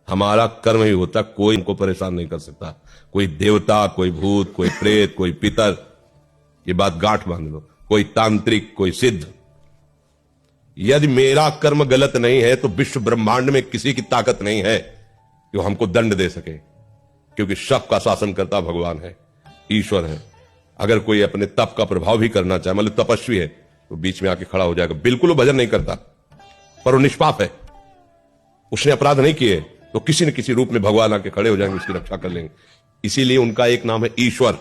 हमारा कर्म ही होता, कोई इनको परेशान नहीं कर सकता। कोई देवता, कोई भूत, कोई प्रेत, कोई पितर, ये बात गांठ बांध लो, कोई तांत्रिक, कोई सिद्ध। यदि मेरा कर्म गलत नहीं है तो विश्व ब्रह्मांड में किसी की ताकत नहीं है कि वो हमको दंड दे सके, क्योंकि सबका शासन करता भगवान है, ईश्वर है। अगर कोई अपने तप का प्रभाव भी करना चाहे, मतलब तपस्वी है, तो बीच में आके खड़ा हो जाएगा। बिल्कुल वो भजन नहीं करता, पर वो निष्पाप है, उसने अपराध नहीं किए, तो किसी न किसी रूप में भगवान आके खड़े हो जाएंगे, उसकी रक्षा कर लेंगे। इसीलिए उनका एक नाम है ईश्वर।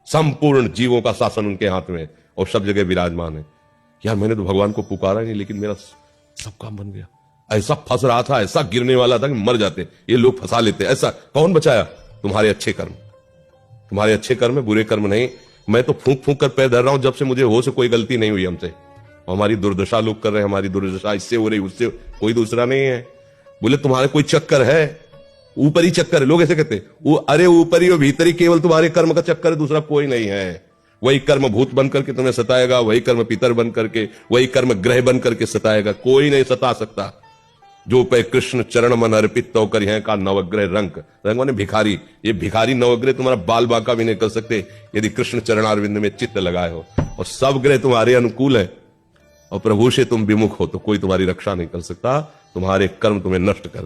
संपूर्ण जीवों का शासन उनके हाथ में और सब जगह विराजमान है। यार मैंने तो भगवान को पुकारा नहीं, लेकिन मेरा सब काम बन गया। ऐसा फंस रहा था, ऐसा गिरने वाला था कि मर जाते, ये लोग फंसा लेते। ऐसा कौन बचाया? तुम्हारे अच्छे कर्म, तुम्हारे अच्छे कर्म, बुरे कर्म नहीं। मैं तो फूंक फूंक कर पैर धर रहा हूं, जब से मुझे हो से कोई गलती नहीं हुई हमसे। हमारी दुर्दशा लोग कर रहे हैं, हमारी दुर्दशा इससे हो रही, उससे, कोई दूसरा नहीं है। बोले तुम्हारे कोई चक्कर है, ऊपरी चक्कर है, लोग ऐसे कहते हैं। अरे ऊपरी और भीतरी केवल तुम्हारे कर्म का चक्कर है, दूसरा कोई नहीं है। वही कर्म भूत बन करके तुम्हें सताएगा, वही कर्म पितर बन करके, वही कर्म ग्रह बन करके सताएगा, कोई नहीं सता सकता। जो पे कृष्ण चरण मन अर्पित तो कर है का नवग्रह रंग, रंग माने भिखारी। ये भिखारी नवग्रह तुम्हारा बाल बांका भी नहीं कर सकते यदि कृष्ण चरणारविंद में चित्त लगाए हो। और सब ग्रह तुम्हारे अनुकूल है और प्रभु से तुम विमुख हो तो कोई तुम्हारी रक्षा नहीं कर सकता। तुम्हारे कर्म तुम्हें नष्ट कर